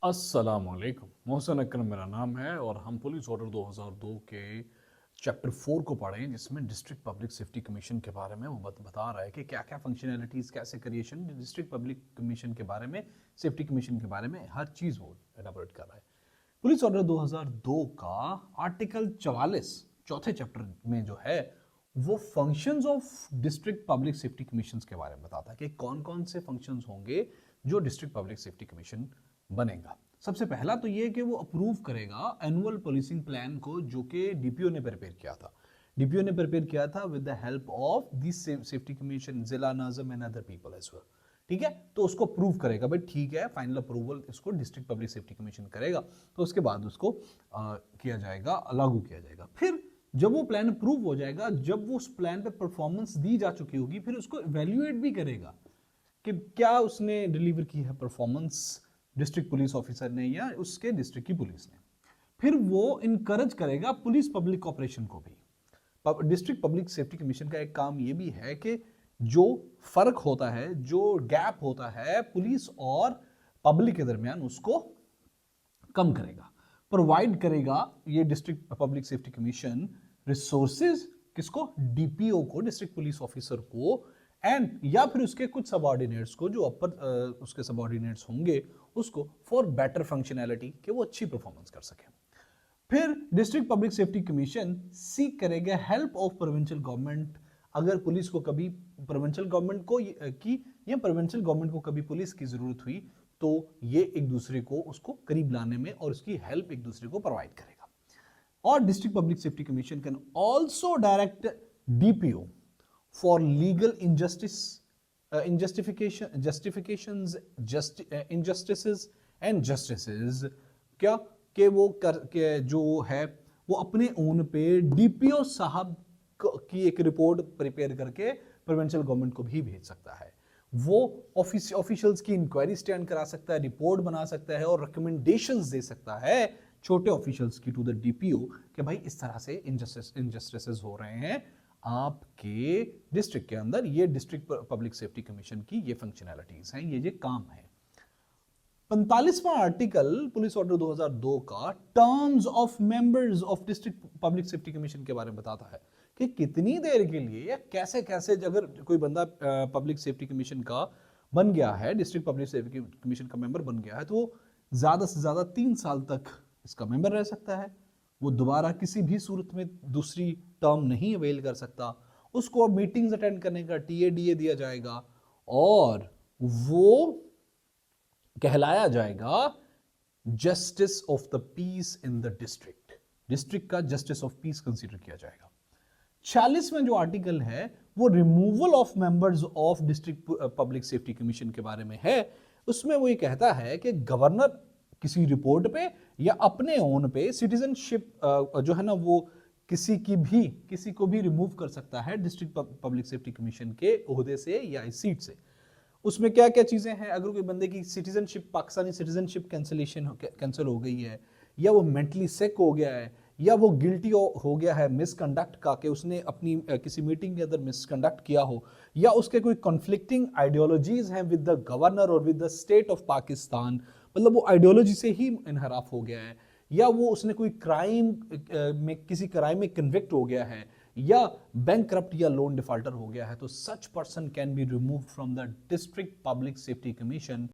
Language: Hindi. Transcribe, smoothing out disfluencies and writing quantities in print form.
अस्सलामुअलैकुम। मोहसिन अकरम मेरा नाम है और हम पुलिस ऑर्डर 2002 के चैप्टर 4 को पढ़े हैं, जिसमें डिस्ट्रिक्ट पब्लिक सेफ्टी कमीशन के बारे में वो बता रहा है कि क्या क्या फंक्शनैलिटीज़, कैसे क्रिएशन, डिस्ट्रिक्ट पब्लिक कमीशन के बारे में, सेफ्टी कमीशन के बारे में हर चीज़ वो एलाबोरेट कर रहा है। पुलिस ऑर्डर 2002 का आर्टिकल 44 चौथे चैप्टर में जो है वो functions of district public safety commissions के बारे में बताता है कि कौन कौन से फंक्शंस होंगे जो डिस्ट्रिक्ट पब्लिक सेफ्टी कमीशन बनेगा। सबसे पहला तो ये कि वो अप्रूव करेगा एनुअल पुलिसिंग प्लान को, जो कि डीपीओ ने प्रिपेयर किया था। डीपीओ ने प्रिपेयर किया था with the help of this safety commission, जिला नाज़िम and other people as well. ठीक है, तो उसको अप्रूव करेगा, भाई ठीक है, फाइनल अप्रूवल इसको डिस्ट्रिक्ट पब्लिक सेफ्टी कमीशन करेगा, तो उसके बाद उसको किया जाएगा, लागू किया जाएगा। फिर जब वो प्लान अप्रूव हो जाएगा, जब वो उस प्लान पे परफॉर्मेंस दी जा चुकी होगी, फिर उसको इवेल्युएट भी करेगा कि क्या उसने डिलीवर की है परफॉर्मेंस डिस्ट्रिक्ट पुलिस ऑफिसर ने या उसके डिस्ट्रिक्ट की पुलिस ने। फिर वो इनकरेज करेगा पुलिस पब्लिक ऑपरेशन को भी। डिस्ट्रिक्ट पब्लिक सेफ्टी कमीशन का एक काम ये भी है कि जो फर्क होता है, जो गैप होता है पुलिस और पब्लिक के दरमियान, उसको कम करेगा, प्रोवाइड करेगा ये district public safety commission resources, किसको? डीपीओ को, डिस्ट्रिक्ट पुलिस ऑफिसर को, एंड या फिर उसके कुछ सबऑर्डिनेट्स को, जो अपर उसके सबऑर्डिनेट्स होंगे उसको, फॉर बेटर फंक्शनैलिटी, कि वो अच्छी परफॉर्मेंस कर सके। फिर district public safety commission seek करेगा हेल्प ऑफ प्रोविंशियल गवर्नमेंट। अगर पुलिस को कभी प्रोविंशियल गवर्नमेंट को की या प्रोविंशियल गवर्नमेंट को कभी पुलिस की जरूरत हुई, तो ये एक दूसरे को उसको करीब लाने में और उसकी हेल्प एक दूसरे को प्रोवाइड करेगा। और district public safety commission can also direct DPO for legal injustices and justices. क्या कि वो के जो है वो अपने ओन पे डीपीओ साहब की एक रिपोर्ट प्रिपेयर करके प्रोविंशियल गवर्नमेंट को भी भेज सकता है। वो ऑफिशियल्स की इंक्वायरी स्टैंड करा सकता है, रिपोर्ट बना सकता है और रिकमेंडेशंस दे सकता है छोटे ऑफिशियल्स की टू द डीपीओ कि भाई इस तरह से इनजस्टिसेस हो रहे हैं आपके डिस्ट्रिक्ट के अंदर। ये डिस्ट्रिक्ट पब्लिक सेफ्टी कमीशन की ये फंक्शनैलिटीज हैं, ये काम है। 45वां आर्टिकल पुलिस ऑर्डर 2002 का terms of members of district public safety commission के बारे में बताता है कि कितनी देर के लिए या कैसे कैसे अगर कोई बंदा पब्लिक सेफ्टी कमीशन का बन गया है, डिस्ट्रिक्ट पब्लिक सेफ्टी कमीशन का मेंबर बन गया है, तो वो ज्यादा से ज्यादा 3 साल तक इसका मेंबर रह सकता है। वो दोबारा किसी भी सूरत में दूसरी टर्म नहीं अवेल कर सकता। उसको मीटिंग्स अटेंड करने का टीएडीए दिया जाएगा और वो कहलाया जाएगा justice of the peace in the district. District का जस्टिस ऑफ पीस कंसीडर किया जाएगा। 46वां जो आर्टिकल है वो removal of members of district public safety commission के बारे में है। उसमें वो ये कहता है कि गवर्नर किसी रिपोर्ट पे या अपने ओन पे सिटीजनशिप जो है ना, वो किसी को भी रिमूव कर सकता है डिस्ट्रिक्ट पब्लिक सेफ्टी कमीशन के ओहदे से या इस सीट से। उसमें क्या क्या चीजें हैं? अगर कोई बंदे की सिटीजनशिप, पाकिस्तानी सिटीजनशिप कैंसिल हो गई है, या वो मेंटली सिक हो गया है, या वो गिल्टी हो गया है मिसकंडक्ट का, कि उसने अपनी किसी मीटिंग के अंदर मिसकंडक्ट किया हो, या उसके कोई कॉन्फ्लिक्टिंग आइडियोलॉजीज हैं विद द गवर्नर और with the state of Pakistan, मतलब वो आइडियोलॉजी से ही इनहराफ हो गया है, या वो उसने कोई क्राइम में किसी क्राइम में कन्विक्ट हो गया है, या बैंकरप्ट या लोन डिफॉल्टर हो गया है, तो such person can be removed from the district public safety commission